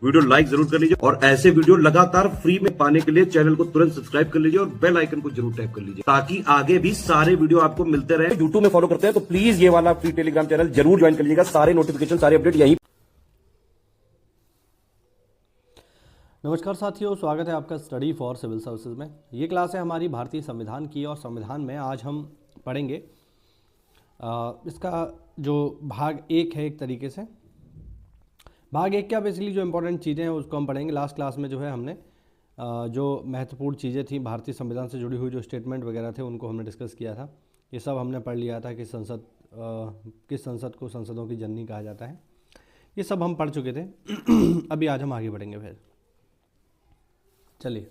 Video like जरूर कर लीजिए और ऐसे वीडियो लगातार फ्री में पाने के लिए चैनल को तुरंत सब्सक्राइब कर लीजिए और बेल आइकन को जरूर टैप कर लीजिए ताकि आगे भी सारे वीडियो आपको मिलते रहे। यूट्यूब में फॉलो करते हैं तो प्लीज ये वाला फ्री टेलीग्राम चैनल जरूर ज्वाइन कर लीजिएगा। सारे नोटिफिकेशन, सारे अपडेट यहीं। नमस्कार साथियों, स्वागत है आपका स्टडी फॉर सिविल सर्विसेज में। ये क्लास है हमारी भारतीय संविधान की और संविधान में आज हम पढ़ेंगे इसका जो भाग एक है। एक तरीके से भाग एक क्या बेसिकली जो इंपॉर्टेंट चीज़ें हैं उसको हम पढ़ेंगे। लास्ट क्लास में जो है हमने जो महत्वपूर्ण चीज़ें थी भारतीय संविधान से जुड़ी हुई जो स्टेटमेंट वगैरह थे उनको हमने डिस्कस किया था। ये सब हमने पढ़ लिया था कि किस संसद को संसदों की जननी कहा जाता है। ये सब हम पढ़ चुके थे। अभी आज हम आगे बढ़ेंगे। फिर चलिए,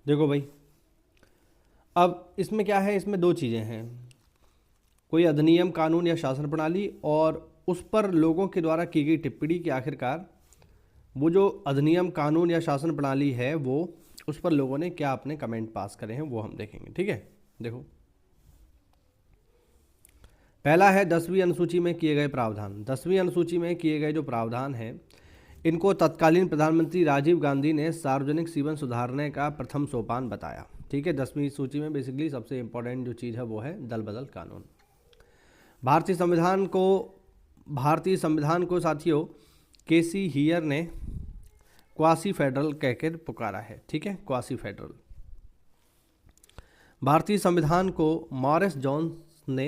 देखो भाई, अब इसमें क्या है, इसमें दो चीज़ें हैं। कोई अधिनियम, कानून या शासन प्रणाली और उस पर लोगों के द्वारा की गई टिप्पणी कि आखिरकार वो जो अधिनियम, कानून या शासन प्रणाली है वो उस पर लोगों ने क्या अपने कमेंट पास करे हैं वो हम देखेंगे। ठीक है, देखो पहला है 10वीं अनुसूची में किए गए प्रावधान। 10वीं अनुसूची में किए गए जो प्रावधान हैं इनको तत्कालीन प्रधानमंत्री राजीव गांधी ने सार्वजनिक जीवन सुधारने का प्रथम सोपान बताया। ठीक है, 10वीं सूची में बेसिकली सबसे इंपॉर्टेंट जो चीज़ है वो है दल बदल कानून। भारतीय संविधान को साथियों केसी हियर ने क्वासी फेडरल कहकर पुकारा है। ठीक है, क्वासी फेडरल। भारतीय संविधान को मॉरिस जोन्स ने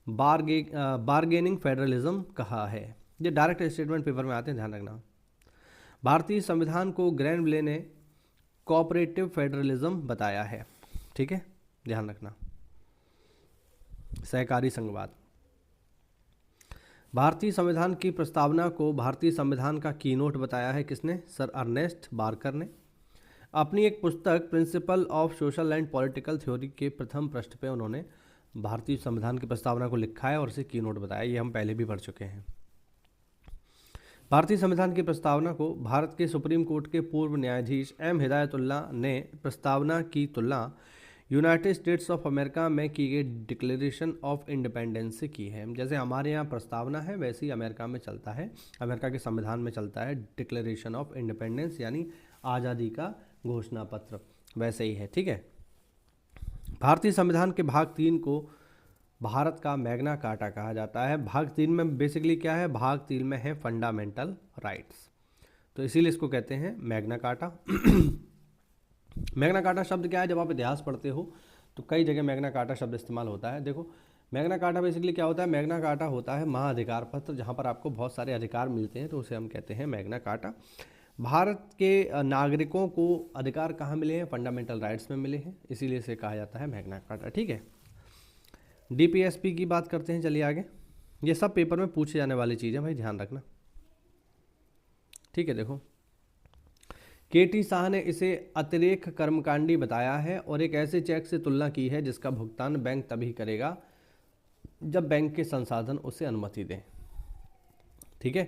बार्गेनिंग फेडरलिज्म कहा है। ये डायरेक्ट स्टेटमेंट पेपर में आते हैं, ध्यान रखना। भारतीय संविधान को ग्रैनविले ने कोऑपरेटिव फेडरलिज्म बताया है। ठीक है, ध्यान रखना, सहकारी संघवाद। भारतीय संविधान की प्रस्तावना को भारतीय संविधान का कीनोट बताया है किसने? सर अर्नेस्ट बार्कर ने। अपनी एक पुस्तक principle of social and political theory के प्रथम पृष्ठ पे उन्होंने भारतीय संविधान की प्रस्तावना को लिखा है और इसे कीनोट बताया। ये हम पहले भी पढ़ चुके हैं। भारतीय संविधान की प्रस्तावना को भारत के सुप्रीम कोर्ट के पूर्व न्यायाधीश एम हिदायतुल्लाह ने प्रस्तावना की तुलना यूनाइटेड स्टेट्स ऑफ अमेरिका में की गई डिक्लेरेशन ऑफ इंडिपेंडेंस से की है। जैसे हमारे यहाँ प्रस्तावना है वैसे ही अमेरिका में चलता है, अमेरिका के संविधान में चलता है डिक्लेरेशन ऑफ इंडिपेंडेंस यानी आज़ादी का घोषणा पत्र, वैसे ही है। ठीक है, भारतीय संविधान के भाग 3 को भारत का मैग्ना कार्टा कहा जाता है। भाग 3 में बेसिकली क्या है? भाग 3 में है फंडामेंटल राइट्स, तो इसीलिए इसको कहते हैं मैग्ना कार्टा। मैग्ना कार्टा शब्द क्या है? जब आप इतिहास पढ़ते हो तो कई जगह मैग्ना कार्टा शब्द इस्तेमाल होता है। देखो, मैग्ना कार्टा बेसिकली क्या होता है? मैग्ना कार्टा होता है महाअधिकार पत्र, जहाँ पर आपको बहुत सारे अधिकार मिलते हैं, तो उसे हम कहते हैं मैग्ना कार्टा। भारत के नागरिकों को अधिकार कहाँ मिले हैं? फंडामेंटल राइट्स में मिले हैं, इसीलिए इसे कहा जाता है मैग्ना कार्टा। ठीक है, डीपीएसपी की बात करते हैं। चलिए आगे, ये सब पेपर में पूछे जाने वाली चीज़ है भाई, ध्यान रखना। ठीक है, देखो केटी शाह ने इसे अतिरेक कर्मकांडी बताया है और एक ऐसे चेक से तुलना की है जिसका भुगतान बैंक तभी करेगा जब बैंक के संसाधन उसे अनुमति दें। ठीक है,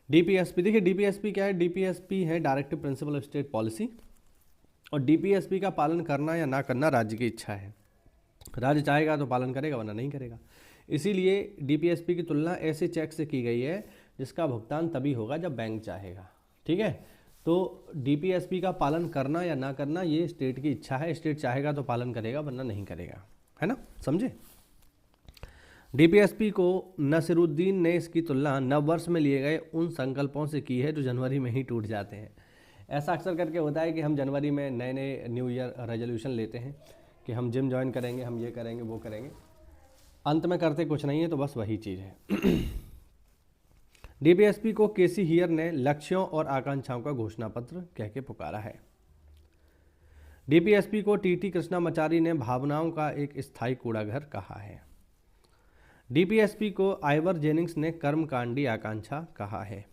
डीपीएसपी, देखिए डीपीएसपी क्या है? डीपीएसपी है directive principle of state policy, और डीपीएसपी का पालन करना या ना करना राज्य की इच्छा है। राज्य चाहेगा तो पालन करेगा, वरना नहीं करेगा। इसीलिए डीपीएसपी की तुलना ऐसे चेक से की गई है जिसका भुगतान तभी होगा जब बैंक चाहेगा। ठीक है, तो डीपीएसपी का पालन करना या ना करना ये स्टेट की इच्छा है। स्टेट चाहेगा तो पालन करेगा, वरना नहीं करेगा, है ना, समझे। डीपीएसपी को नसीरुद्दीन ने इसकी तुलना नववर्ष में लिए गए उन संकल्पों से की है जो जनवरी में ही टूट जाते हैं। ऐसा अक्सर करके होता है कि हम जनवरी में नए नए न्यू ईयर रेजोल्यूशन लेते हैं कि हम जिम ज्वाइन करेंगे, हम ये करेंगे, वो करेंगे, अंत में करते कुछ नहीं है। तो बस वही चीज़ है। डीपीएसपी को केसी हियर ने लक्ष्यों और आकांक्षाओं का घोषणा पत्र कह के पुकारा है। डीपीएसपी को टीटी कृष्णामाचारी ने भावनाओं का एक स्थायी कूड़ाघर कहा है। डीपीएसपी को आइवर जेनिंग्स ने कर्मकांडी आकांक्षा कहा है।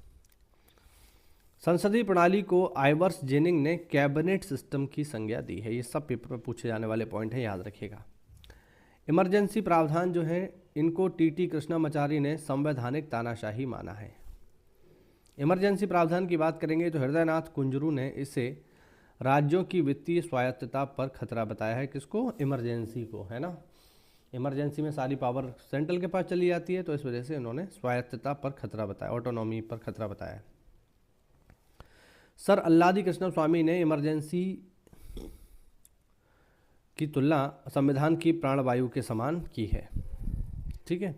संसदीय प्रणाली को आइवर्स जेनिंग ने कैबिनेट सिस्टम की संज्ञा दी है। ये सब पेपर में पूछे जाने वाले पॉइंट हैं, याद रखिएगा। इमरजेंसी प्रावधान जो है इनको टीटी कृष्णामाचारी ने संवैधानिक तानाशाही माना है। इमरजेंसी प्रावधान की बात करेंगे तो हृदयनाथ कुंजरू ने इसे राज्यों की वित्तीय स्वायत्तता पर खतरा बताया है। किसको? इमरजेंसी को, है ना। इमरजेंसी में सारी पावर सेंट्रल के पास चली जाती है, तो इस वजह से इन्होंने स्वायत्तता पर खतरा बताया, ऑटोनॉमी पर खतरा बताया। सर अल्लादी कृष्ण स्वामी ने इमरजेंसी की तुलना संविधान की प्राणवायु के समान की है। ठीक है,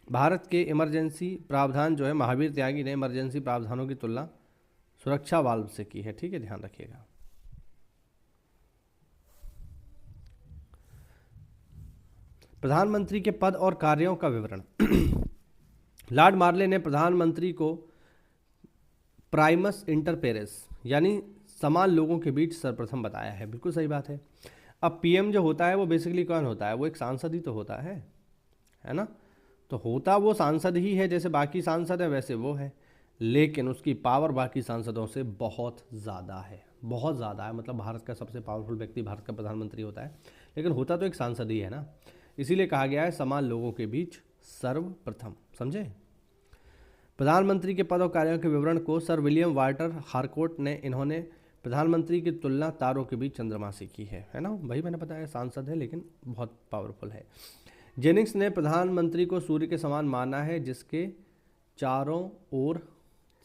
भारत के इमरजेंसी प्रावधान जो है, महावीर त्यागी ने इमरजेंसी प्रावधानों की तुलना सुरक्षा वाल्व से की है। ठीक है, ध्यान रखिएगा। प्रधानमंत्री के पद और कार्यों का विवरण। लॉर्ड मार्ले ने प्रधानमंत्री को प्राइमस इंटर पेरेस यानी समान लोगों के बीच सर्वप्रथम बताया है। बिल्कुल सही बात है। अब पीएम जो होता है वो बेसिकली कौन होता है? वो एक सांसद ही तो होता है ना? तो होता वो सांसद ही है, जैसे बाकी सांसद है वैसे वो है, लेकिन उसकी पावर बाकी सांसदों से बहुत ज़्यादा है, बहुत ज़्यादा है। मतलब भारत का सबसे पावरफुल व्यक्ति भारत का प्रधानमंत्री होता है, लेकिन होता तो एक सांसद ही है ना। इसीलिए कहा गया है समान लोगों के बीच सर्वप्रथम। समझे? प्रधानमंत्री के पद और कार्यों के विवरण को सर विलियम वाल्टर हारकोर्ट ने इन्होंने प्रधानमंत्री की तुलना तारों के बीच चंद्रमा से की है ना? वही मैंने बताया, सांसद है लेकिन बहुत पावरफुल है। जेनिंग्स ने प्रधानमंत्री को सूर्य के समान माना है जिसके चारों ओर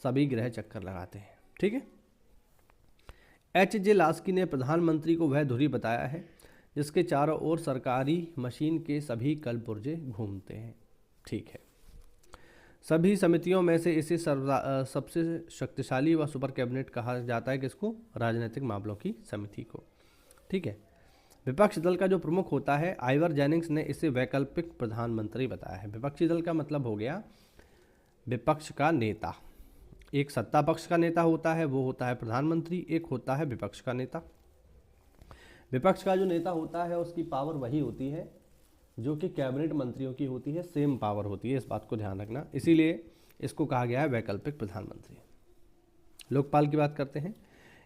सभी ग्रह चक्कर लगाते हैं। ठीक है। एच.जे. लास्की ने प्रधानमंत्री को वह धुरी बताया है जिसके चारों ओर सरकारी मशीन के सभी कलपुर्जे घूमते हैं। ठीक है। सभी समितियों में से इसे सबसे शक्तिशाली व सुपर कैबिनेट कहा जाता है। किसको? राजनीतिक मामलों की समिति को। ठीक है। विपक्ष दल का जो प्रमुख होता है, आइवर जेनिंग्स ने इसे वैकल्पिक प्रधानमंत्री बताया है। विपक्षी दल का मतलब हो गया विपक्ष का नेता। एक सत्ता पक्ष का नेता होता है, वो होता है प्रधानमंत्री, एक होता है विपक्ष का नेता। विपक्ष का जो नेता होता है उसकी पावर वही होती है जो कि कैबिनेट मंत्रियों की होती है, सेम पावर होती है, इस बात को ध्यान रखना। इसीलिए इसको कहा गया है वैकल्पिक प्रधानमंत्री। लोकपाल की बात करते हैं।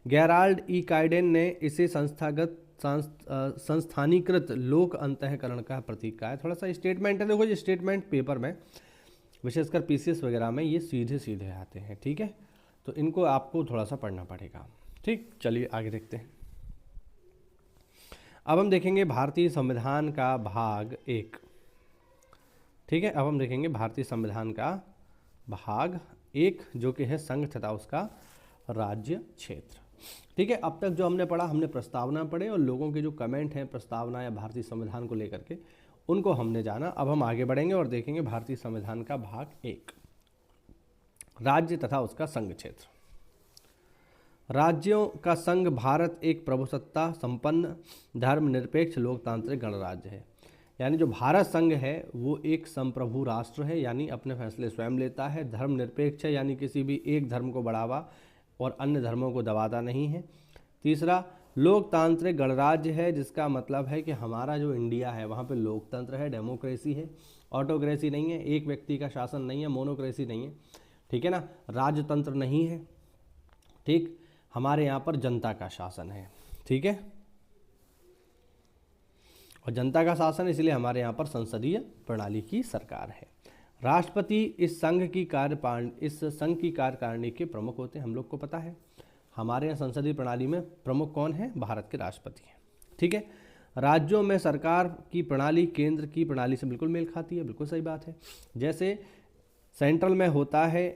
गेराल्ड ई काइडेन ने इसे संस्थानीकृत लोक अंतःकरण का प्रतीक कहा है। थोड़ा सा स्टेटमेंट है, देखो ये स्टेटमेंट पेपर में विशेषकर पीसीएस वगैरह में ये सीधे सीधे आते हैं। ठीक है, तो इनको आपको थोड़ा सा पढ़ना पड़ेगा। ठीक, चलिए आगे देखते हैं। अब हम देखेंगे भारतीय संविधान का भाग 1। ठीक है, अब हम देखेंगे भारतीय संविधान का भाग 1 जो कि है संघ तथा उसका राज्य क्षेत्र। ठीक है, अब तक जो हमने पढ़ा, हमने प्रस्तावना पढ़े और लोगों के जो कमेंट हैं प्रस्तावना या भारतीय संविधान को लेकर के, उनको हमने जाना। अब हम आगे बढ़ेंगे और देखेंगे भारतीय संविधान का भाग 1, राज्य तथा उसका संघ क्षेत्र। राज्यों का संघ भारत एक प्रभुसत्ता संपन्न धर्मनिरपेक्ष लोकतांत्रिक गणराज्य है। यानी जो भारत संघ है वो एक संप्रभु राष्ट्र है, यानी अपने फैसले स्वयं लेता है, धर्मनिरपेक्ष है यानी किसी भी एक धर्म को बढ़ावा और अन्य धर्मों को दबाता नहीं है। तीसरा, लोकतांत्रिक गणराज्य है, जिसका मतलब है कि हमारा जो इंडिया है वहाँ पे लोकतंत्र है, डेमोक्रेसी है, ऑटोक्रेसी नहीं है, एक व्यक्ति का शासन नहीं है, मोनोक्रेसी नहीं है। ठीक है ना, राजतंत्र नहीं है। ठीक, हमारे यहाँ पर जनता का शासन है। ठीक है, और जनता का शासन इसलिए हमारे यहाँ पर संसदीय प्रणाली की सरकार है। राष्ट्रपति इस संघ की कार्यकारिणी के प्रमुख होते हैं। हम लोग को पता है हमारे यहाँ संसदीय प्रणाली में प्रमुख कौन है? भारत के राष्ट्रपति हैं। ठीक है। राज्यों में सरकार की प्रणाली केंद्र की प्रणाली से बिल्कुल मेल खाती है। बिल्कुल सही बात है। जैसे सेंट्रल में होता है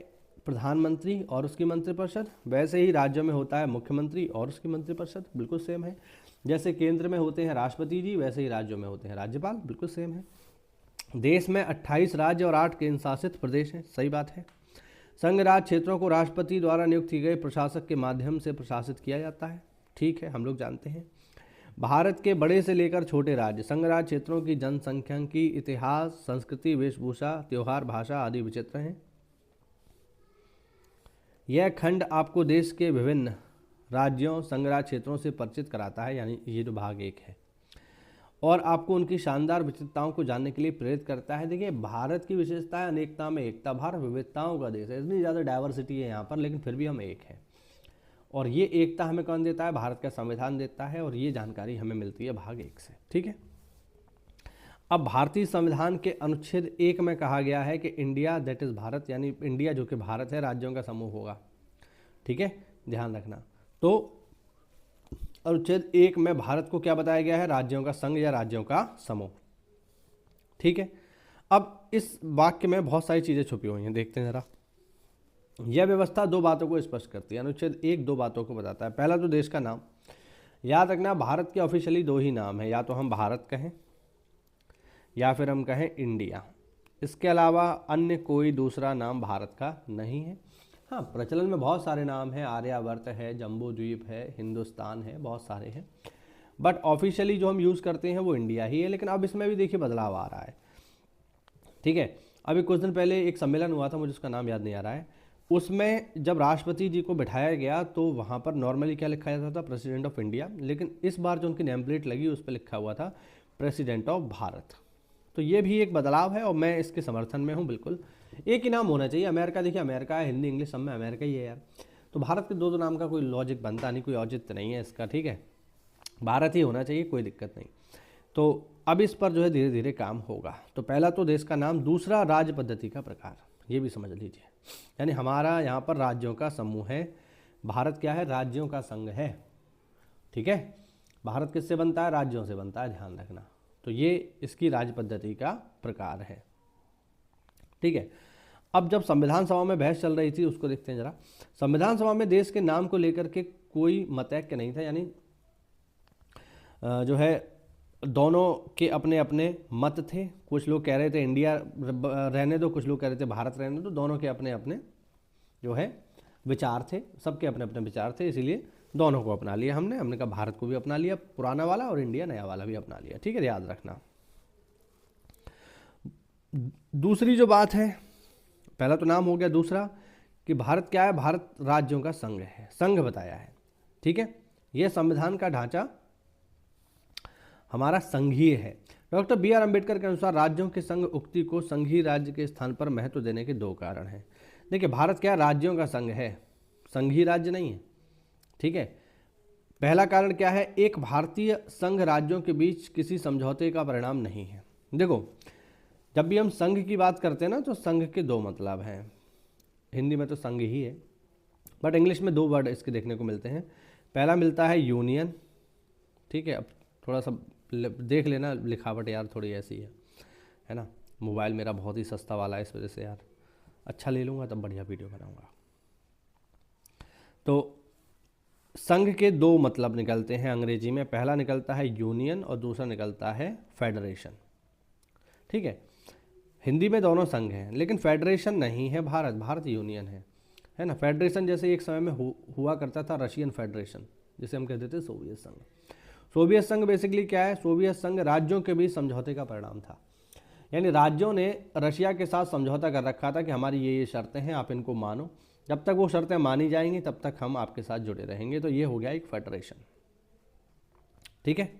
प्रधानमंत्री और उसकी मंत्रिपरिषद, वैसे ही राज्यों में होता है मुख्यमंत्री और उसकी मंत्रिपरिषद। बिल्कुल सेम है। जैसे केंद्र में होते हैं राष्ट्रपति जी, वैसे ही राज्यों में होते हैं राज्यपाल। बिल्कुल सेम है। देश में 28 राज्य और 8 केंद्र शासित प्रदेश हैं। सही बात है। संघ राज्य क्षेत्रों को राष्ट्रपति द्वारा नियुक्त किए गए प्रशासक के माध्यम से प्रशासित किया जाता है। ठीक है, हम लोग जानते हैं। भारत के बड़े से लेकर छोटे राज्य संघ राज्य क्षेत्रों की जनसंख्यांकी, इतिहास, संस्कृति, वेशभूषा, त्योहार, भाषा आदि विचित्र हैं। यह खंड आपको देश के विभिन्न राज्यों संघ राज्य क्षेत्रों से परिचित कराता है, यानी ये जो भाग 1 है, और आपको उनकी शानदार विचित्रताओं को जानने के लिए प्रेरित करता है। देखिए, भारत की विशेषता है अनेकता में एकता। भारत विविधताओं का देश है, इतनी ज़्यादा डाइवर्सिटी है यहाँ पर, लेकिन फिर भी हम एक हैं। और ये एकता हमें कौन देता है? भारत का संविधान देता है, और ये जानकारी हमें मिलती है भाग 1 से। ठीक है। अब भारतीय संविधान के अनुच्छेद 1 में कहा गया है कि इंडिया दैट इज़ भारत, यानी इंडिया जो कि भारत है, राज्यों का समूह होगा। ठीक है, ध्यान रखना। तो अनुच्छेद 1 में भारत को क्या बताया गया है? राज्यों का संघ या राज्यों का समूह। ठीक है, अब इस वाक्य में बहुत सारी चीज़ें छुपी हुई हैं, देखते हैं जरा। यह व्यवस्था दो बातों को स्पष्ट करती है। अनुच्छेद 1 दो बातों को बताता है। पहला तो देश का नाम, याद रखना भारत के ऑफिशियली दो ही नाम है, या तो हम भारत कहें या फिर हम कहें इंडिया। इसके अलावा अन्य कोई दूसरा नाम भारत का नहीं है। हाँ, प्रचलन में बहुत सारे नाम हैं, आर्यावर्त है, जम्बू द्वीप है, हिंदुस्तान है, बहुत सारे हैं, बट ऑफिशियली जो हम यूज़ करते हैं वो इंडिया ही है। लेकिन अब इसमें भी देखिए बदलाव आ रहा है। ठीक है, अभी कुछ दिन पहले एक सम्मेलन हुआ था, मुझे उसका नाम याद नहीं आ रहा है। उसमें जब राष्ट्रपति जी को बिठाया गया तो वहाँ पर नॉर्मली क्या लिखा जाता था? President of India. लेकिन इस बार जो उनकी नेम प्लेट लगी उस पर लिखा हुआ था प्रेसिडेंट ऑफ भारत। तो ये भी एक बदलाव है और मैं इसके समर्थन में हूँ बिल्कुल। एक ही नाम होना चाहिए। अमेरिका देखिए अमेरिका है, हिंदी इंग्लिश सब में अमेरिका ही है यार। तो भारत के दो नाम का कोई लॉजिक बनता नहीं, कोई औचित्य नहीं है इसका। ठीक है, भारत ही होना चाहिए, कोई दिक्कत नहीं। तो अब इस पर जो है धीरे धीरे काम होगा। तो पहला तो देश का नाम, दूसरा राज्य पद्धति का प्रकार, ये भी समझ लीजिए। यानी हमारा यहाँ पर राज्यों का समूह है, भारत क्या है? राज्यों का संघ है। ठीक है, भारत किससे बनता है? राज्यों से बनता है, ध्यान रखना। तो ये इसकी राज्य पद्धति का प्रकार है। ठीक है, अब जब संविधान सभा में बहस चल रही थी उसको देखते हैं जरा। संविधान सभा में देश के नाम को लेकर के कोई मतैक्य नहीं था, यानी जो है दोनों के अपने अपने मत थे। कुछ लोग कह रहे थे इंडिया रहने दो, कुछ लोग कह रहे थे भारत रहने दो। दोनों के अपने अपने जो है विचार थे, सबके अपने अपने विचार थे, इसीलिए दोनों को अपना लिया हमने कहा भारत को भी अपना लिया पुराना वाला और इंडिया नया वाला भी अपना लिया। ठीक है, याद रखना। दूसरी जो बात है, पहला तो नाम हो गया, दूसरा कि भारत क्या है? भारत राज्यों का संघ है, संघ बताया है। ठीक है, यह संविधान का ढांचा हमारा संघीय है। Doctor B R. अम्बेडकर के अनुसार राज्यों के संघ उक्ति को संघीय राज्य के स्थान पर महत्व देने के दो कारण हैं। देखिए, भारत क्या राज्यों का संघ है, संघीय राज्य नहीं है। ठीक है, पहला कारण क्या है? एक भारतीय संघ राज्यों के बीच किसी समझौते का परिणाम नहीं है। देखो, जब भी हम संघ की बात करते हैं ना तो संघ के दो मतलब हैं। हिंदी में तो संघ ही है, बट इंग्लिश में दो वर्ड इसके देखने को मिलते हैं। पहला मिलता है यूनियन। ठीक है, अब थोड़ा सा देख लेना, लिखावट यार थोड़ी ऐसी है ना। मोबाइल मेरा बहुत ही सस्ता वाला है, इस वजह से यार अच्छा ले लूँगा तब बढ़िया वीडियो बनाऊँगा। तो संघ के दो मतलब निकलते हैं अंग्रेजी में। पहला निकलता है यूनियन और दूसरा निकलता है फेडरेशन। ठीक है, हिंदी में दोनों संघ हैं, लेकिन फेडरेशन नहीं है भारत यूनियन है ना। फेडरेशन जैसे एक समय में हुआ करता था रशियन फेडरेशन, जिसे हम कहते थे सोवियत संघ। सोवियत संघ बेसिकली क्या है? सोवियत संघ राज्यों के बीच समझौते का परिणाम था। यानी राज्यों ने रशिया के साथ समझौता कर रखा था कि हमारी ये शर्तें हैं, आप इनको मानो। जब तक वो शर्तें मानी जाएंगी तब तक हम आपके साथ जुड़े रहेंगे। तो ये हो गया एक फेडरेशन। ठीक है,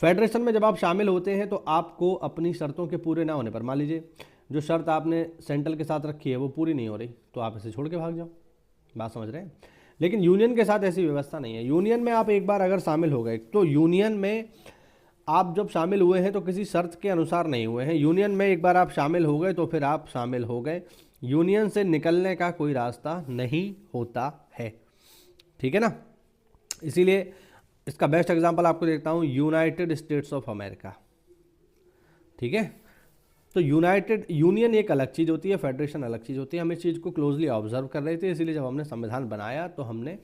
फेडरेशन में जब आप शामिल होते हैं तो आपको अपनी शर्तों के पूरे ना होने पर, मान लीजिए जो शर्त आपने सेंट्रल के साथ रखी है वो पूरी नहीं हो रही, तो आप इसे छोड़ के भाग जाओ। बात समझ रहे हैं? लेकिन यूनियन के साथ ऐसी व्यवस्था नहीं है। यूनियन में आप एक बार अगर शामिल हो गए तो यूनियन में आप जब शामिल हुए हैं तो किसी शर्त के अनुसार नहीं हुए हैं। यूनियन में एक बार आप शामिल हो गए तो फिर आप शामिल हो गए। यूनियन से निकलने का कोई रास्ता नहीं होता है। ठीक है ना, इसीलिए इसका बेस्ट एग्जांपल आपको देखता हूँ, यूनाइटेड स्टेट्स ऑफ अमेरिका। ठीक है, तो यूनियन एक अलग चीज़ होती है, फेडरेशन अलग चीज़ होती है। हम इस चीज़ को क्लोजली ऑब्जर्व कर रहे थे, इसीलिए जब हमने संविधान बनाया तो हमने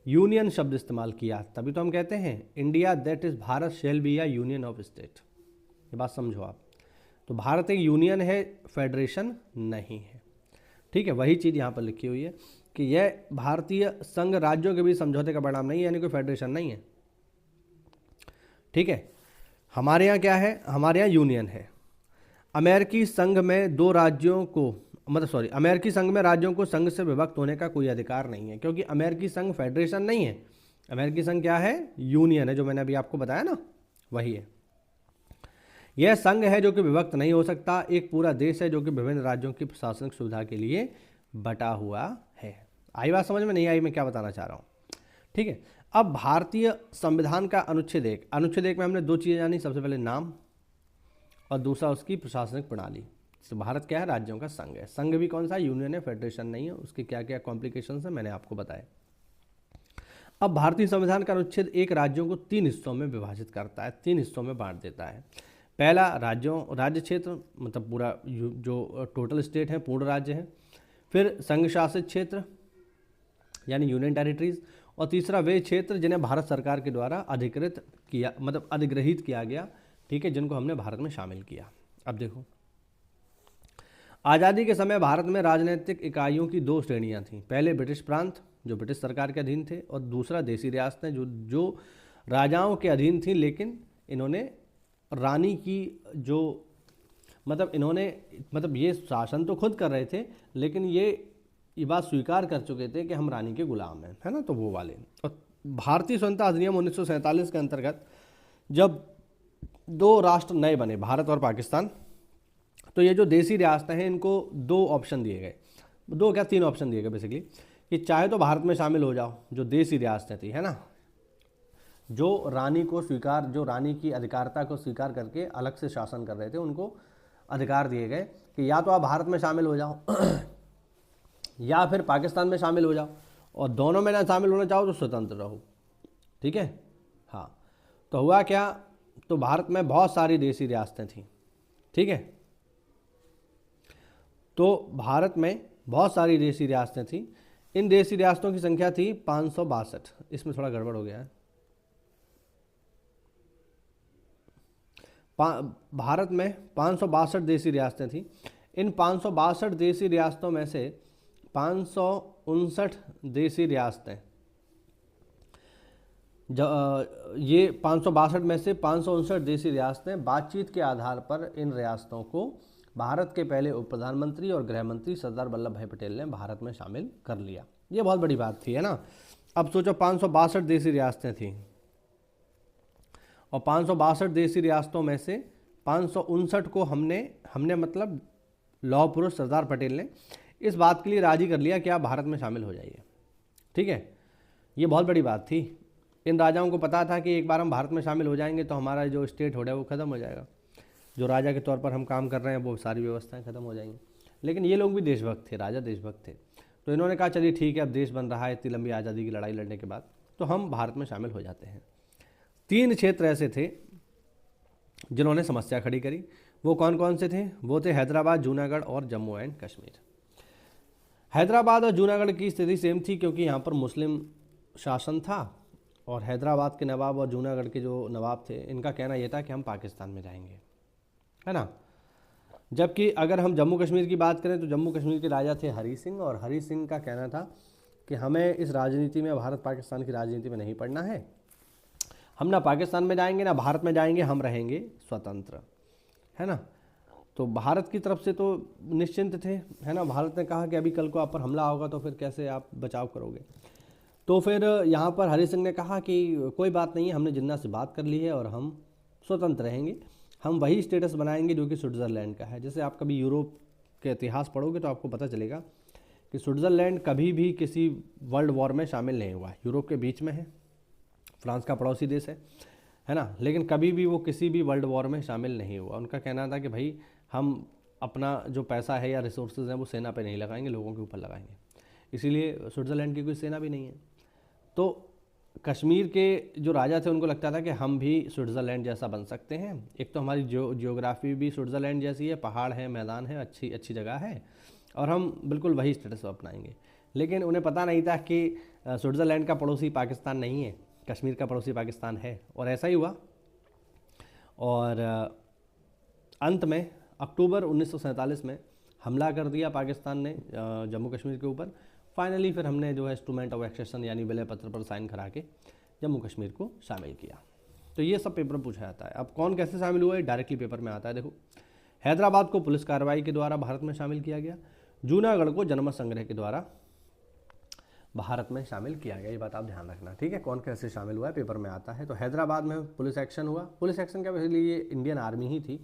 यूनियन शब्द इस्तेमाल किया। तभी तो हम कहते हैं India that is Bharat shall be a union of state. ये बात समझो आप। तो भारत एक यूनियन है, फेडरेशन नहीं है। ठीक है, वही चीज़ यहाँ पर लिखी हुई है कि यह भारतीय संघ राज्यों के बीच समझौते का परिणाम नहीं है, यानी कोई फेडरेशन नहीं है। ठीक है, हमारे यहाँ क्या है? हमारे यहाँ यूनियन है। अमेरिकी संघ में दो राज्यों को अमेरिकी संघ में राज्यों को संघ से विभक्त होने का कोई अधिकार नहीं है, क्योंकि अमेरिकी संघ फेडरेशन नहीं है। अमेरिकी संघ क्या है? यूनियन है, जो मैंने अभी आपको बताया ना, वही है। यह संघ है जो कि विभक्त नहीं हो सकता, एक पूरा देश है जो कि विभिन्न राज्यों की प्रशासनिक सुविधा के लिए बटा हुआ है। आई बात समझ में? नहीं आई मैं क्या बताना चाह रहा हूँ? ठीक है, अब भारतीय संविधान का अनुच्छेद 1। अनुच्छेद 1 में हमने दो चीज़ें जानी, सबसे पहले नाम और दूसरा उसकी प्रशासनिक प्रणाली। तो भारत क्या है? राज्यों का संघ है। संघ भी कौन सा? यूनियन है, फेडरेशन नहीं है। उसके क्या क्या कॉम्प्लिकेशंस हैं मैंने आपको बताया। अब भारतीय संविधान का अनुच्छेद 1 राज्यों को 3 हिस्सों में विभाजित करता है, 3 हिस्सों में बांट देता है। पहला राज्य क्षेत्र, मतलब पूरा जो टोटल स्टेट है, पूर्ण राज्य है। फिर संघ शासित क्षेत्र यानी यूनियन टेरिटरीज, और तीसरा वे क्षेत्र जिन्हें भारत सरकार के द्वारा अधिग्रहित किया गया, ठीक है, जिनको हमने भारत में शामिल किया। अब देखो, आज़ादी के समय भारत में राजनीतिक इकाइयों की 2 श्रेणियां थीं। पहले ब्रिटिश प्रांत जो ब्रिटिश सरकार के अधीन थे, और दूसरा देसी रियासतें जो राजाओं के अधीन थीं, लेकिन इन्होंने रानी की जो मतलब ये शासन तो खुद कर रहे थे, लेकिन ये बात स्वीकार कर चुके थे कि हम रानी के गुलाम हैं, है ना, तो वो वाले। और भारतीय स्वतंत्रता अधिनियम 1947 के अंतर्गत जब 2 राष्ट्र नए बने, भारत और पाकिस्तान, तो ये जो देसी रियासतें हैं इनको 2 ऑप्शन दिए गए, 3 ऑप्शन दिए गए बेसिकली, कि चाहे तो भारत में शामिल हो जाओ, जो देसी रियासतें थी, है ना, जो रानी की अधिकारिता को स्वीकार करके अलग से शासन कर रहे थे, उनको अधिकार दिए गए कि या तो आप भारत में शामिल हो जाओ या फिर पाकिस्तान में शामिल हो जाओ, और दोनों में ना शामिल होना चाहो तो स्वतंत्र रहो, ठीक है। हाँ, तो हुआ क्या, तो भारत में बहुत सारी देसी रियासतें थीं, ठीक है, तो भारत में बहुत सारी देसी रियासतें थीं। इन देसी रियासतों की संख्या थी 562। इसमें थोड़ा गड़बड़ हो गया है। भारत में 562 देसी रियासतें थीं। इन 562 देसी रियासतों में से 559 देसी रियासतें, ये 562 में से 559 देसी रियासतें बातचीत के आधार पर इन रियासतों को भारत के पहले उप प्रधानमंत्री और गृह मंत्री सरदार वल्लभ भाई पटेल ने भारत में शामिल कर लिया। ये बहुत बड़ी बात थी, है ना। अब सोचो 562 देसी रियासतें थीं, और 562 देसी रियासतों में से 559 को हमने मतलब लौह पुरुष सरदार पटेल ने इस बात के लिए राजी कर लिया कि आप भारत में शामिल हो जाइए, ठीक है। ये बहुत बड़ी बात थी। इन राजाओं को पता था कि एक बार हम भारत में शामिल हो जाएंगे तो हमारा जो स्टेट होल्ड है वो ख़त्म हो जाएगा, जो राजा के तौर पर हम काम कर रहे हैं वो सारी व्यवस्थाएं ख़त्म हो जाएंगी। लेकिन ये लोग भी देशभक्त थे, राजा देशभक्त थे, तो इन्होंने कहा चलिए ठीक है, अब देश बन रहा है इतनी लंबी आज़ादी की लड़ाई लड़ने के बाद, तो हम भारत में शामिल हो जाते हैं। 3 क्षेत्र ऐसे थे जिन्होंने समस्या खड़ी करी। वो कौन कौन से थे? वो थे हैदराबाद, जूनागढ़ और जम्मू एंड कश्मीर। हैदराबाद और जूनागढ़ की स्थिति सेम थी क्योंकि यहाँ पर मुस्लिम शासन था, और हैदराबाद के नवाब और जूनागढ़ के जो नवाब थे इनका कहना यह था कि हम पाकिस्तान में जाएंगे, है ना। जबकि अगर हम जम्मू कश्मीर की बात करें तो जम्मू कश्मीर के राजा थे हरी सिंह, और हरी सिंह का कहना था कि हमें इस राजनीति में, भारत पाकिस्तान की राजनीति में नहीं पड़ना है, हम ना पाकिस्तान में जाएंगे ना भारत में जाएंगे, हम रहेंगे स्वतंत्र, है ना। तो भारत की तरफ से तो निश्चिंत थे, है ना। भारत ने कहा कि अभी कल को आप पर हमला होगा तो फिर कैसे आप बचाव करोगे। तो फिर यहाँ पर हरी सिंह ने कहा कि कोई बात नहीं है, हमने जिन्ना से बात कर ली है और हम स्वतंत्र रहेंगे, हम वही स्टेटस बनाएंगे जो कि स्विट्ज़रलैंड का है। जैसे आप कभी यूरोप के इतिहास पढ़ोगे तो आपको पता चलेगा कि स्विट्ज़रलैंड कभी भी किसी वर्ल्ड वॉर में शामिल नहीं हुआ है। यूरोप के बीच में है, फ्रांस का पड़ोसी देश है ना, लेकिन कभी भी वो किसी भी वर्ल्ड वॉर में शामिल नहीं हुआ। उनका कहना था कि भाई हम अपना जो पैसा है या रिसोर्सेज हैं वो सेना पे नहीं लगाएंगे, लोगों के ऊपर लगाएंगे। इसीलिए स्विट्ज़रलैंड की कोई सेना भी नहीं है। तो कश्मीर के जो राजा थे उनको लगता था कि हम भी स्विट्ज़रलैंड जैसा बन सकते हैं। एक तो हमारी जियोग्राफी भी स्विट्ज़रलैंड जैसी है, पहाड़ है, मैदान है, अच्छी जगह है, और हम बिल्कुल वही स्टेटस अपनाएंगे। लेकिन उन्हें पता नहीं था कि स्विट्ज़रलैंड का पड़ोसी पाकिस्तान नहीं है, कश्मीर का पड़ोसी पाकिस्तान है। और ऐसा ही हुआ, और अंत में अक्टूबर 1947 में हमला कर दिया पाकिस्तान ने जम्मू कश्मीर के ऊपर। फाइनली फिर हमने जो है इंस्ट्रूमेंट ऑफ एक्सेशन यानी विलय पत्र पर साइन करा के जम्मू कश्मीर को शामिल किया। तो ये सब पेपर में पूछा जाता है। अब कौन कैसे शामिल हुआ है डायरेक्टली पेपर में आता है। देखो, हैदराबाद को पुलिस कार्रवाई के द्वारा भारत में शामिल किया गया, जूनागढ़ को जनमत संग्रह के द्वारा भारत में शामिल किया गया। ये बात आप ध्यान रखना, ठीक है। कौन कैसे शामिल हुआ है पेपर में आता है। तो हैदराबाद में पुलिस एक्शन हुआ। पुलिस एक्शन क्या, बेसिकली ये इंडियन आर्मी ही थी,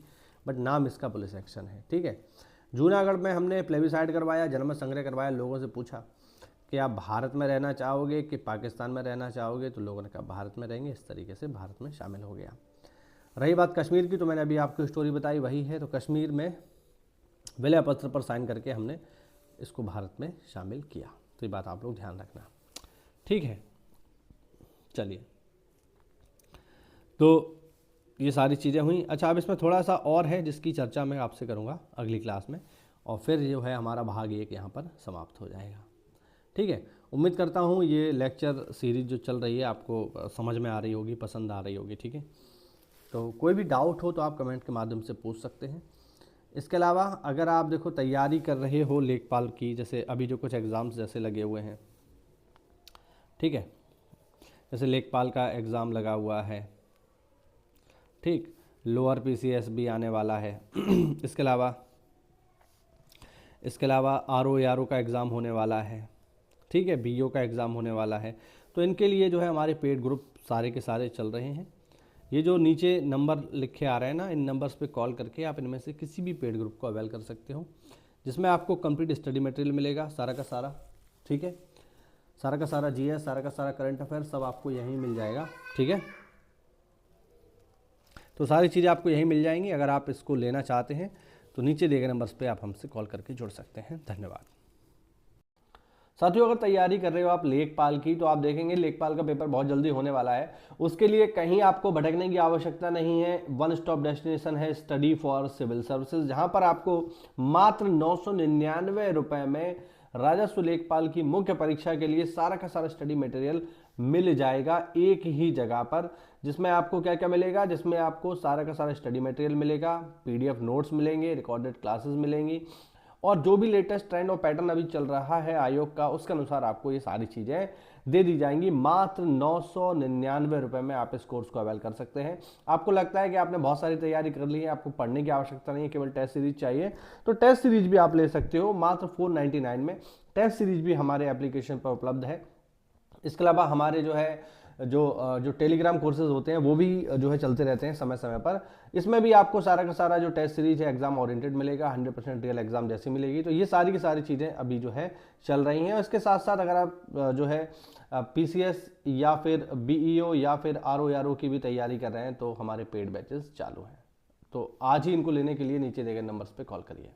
बट नाम इसका पुलिस एक्शन है, ठीक है। जूनागढ़ में हमने प्लेबिसाइड करवाया, जनमत संग्रह करवाया, लोगों से पूछा कि आप भारत में रहना चाहोगे कि पाकिस्तान में रहना चाहोगे, तो लोगों ने कहा भारत में रहेंगे। इस तरीके से भारत में शामिल हो गया। रही बात कश्मीर की, तो मैंने अभी आपको स्टोरी बताई वही है। तो कश्मीर में विलय पत्र पर साइन करके हमने इसको भारत में शामिल किया। तो ये बात आप लोग ध्यान रखना, ठीक है। चलिए, तो ये सारी चीज़ें हुई। अच्छा, अब इसमें थोड़ा सा और है जिसकी चर्चा मैं आपसे करूँगा अगली क्लास में, और फिर जो है हमारा भाग 1 यहाँ पर समाप्त हो जाएगा। ठीक है, उम्मीद करता हूँ ये लेक्चर सीरीज जो चल रही है आपको समझ में आ रही होगी, पसंद आ रही होगी। ठीक है, तो कोई भी डाउट हो तो आप कमेंट के माध्यम से पूछ सकते हैं। इसके अलावा अगर आप देखो तैयारी कर रहे हो लेखपाल की, जैसे अभी जो कुछ एग्ज़ाम्स जैसे लगे हुए हैं, ठीक है, जैसे लेखपाल का एग्ज़ाम लगा हुआ है, ठीक, लोअर पीसीएस भी आने वाला है इसके अलावा आरओ का एग्ज़ाम होने वाला है, ठीक है, बीओ का एग्ज़ाम होने वाला है। तो इनके लिए जो है हमारे पेड ग्रुप सारे के सारे चल रहे हैं। ये जो नीचे नंबर लिखे आ रहे हैं ना, इन नंबर्स पे कॉल करके आप इनमें से किसी भी पेड ग्रुप को अवेल कर सकते हो, जिसमें आपको कंप्लीट स्टडी मटेरियल मिलेगा सारा का सारा। ठीक है, सारा का सारा जीएस, सारा का सारा करंट अफेयर सब आपको यहीं मिल जाएगा। ठीक है, तो सारी चीज़ें आपको यहीं मिल जाएंगी। अगर आप इसको लेना चाहते हैं तो नीचे दिए गए नंबर्स पे आप हमसे कॉल करके जुड़ सकते हैं। धन्यवाद। साथियों, अगर तैयारी कर रहे हो आप लेखपाल की, तो आप देखेंगे लेखपाल का पेपर बहुत जल्दी होने वाला है। उसके लिए कहीं आपको भटकने की आवश्यकता नहीं है। वन स्टॉप डेस्टिनेशन है स्टडी फॉर सिविल सर्विसेज, जहां पर आपको मात्र 999 रुपए में राजस्व लेखपाल की मुख्य परीक्षा के लिए सारा का सारा स्टडी मटेरियल मिल जाएगा एक ही जगह पर। जिसमें आपको क्या क्या मिलेगा, जिसमें आपको सारा का सारा स्टडी मटेरियल मिलेगा, पीडीएफ नोट्स मिलेंगे, रिकॉर्डेड क्लासेस मिलेंगी, और जो भी लेटेस्ट ट्रेंड और पैटर्न अभी चल रहा है आयोग का, उसके अनुसार आपको ये सारी चीज़ें दे दी जाएंगी। मात्र 999 रुपए में आप इस कोर्स को अवेल कर सकते हैं। आपको लगता है कि आपने बहुत सारी तैयारी कर ली है, आपको पढ़ने की आवश्यकता नहीं है, केवल टेस्ट सीरीज चाहिए, तो टेस्ट सीरीज भी आप ले सकते हो मात्र 499 में। टेस्ट सीरीज भी हमारे एप्लीकेशन पर उपलब्ध है। इसके अलावा हमारे जो है जो टेलीग्राम कोर्सेज होते हैं वो भी जो है चलते रहते हैं समय समय पर। इसमें भी आपको सारा का सारा जो टेस्ट सीरीज है एग्जाम ओरिएंटेड मिलेगा, 100% रियल एग्जाम जैसी मिलेगी। तो ये सारी की सारी चीज़ें अभी जो है चल रही हैं। इसके साथ साथ अगर आप जो है पीसीएस या फिर बीईओ या फिर आरओ की भी तैयारी कर रहे हैं तो हमारे पेड बैचेस चालू हैं। तो आज ही इनको लेने के लिए नीचे दिए गए नंबर्स पर कॉल करिए।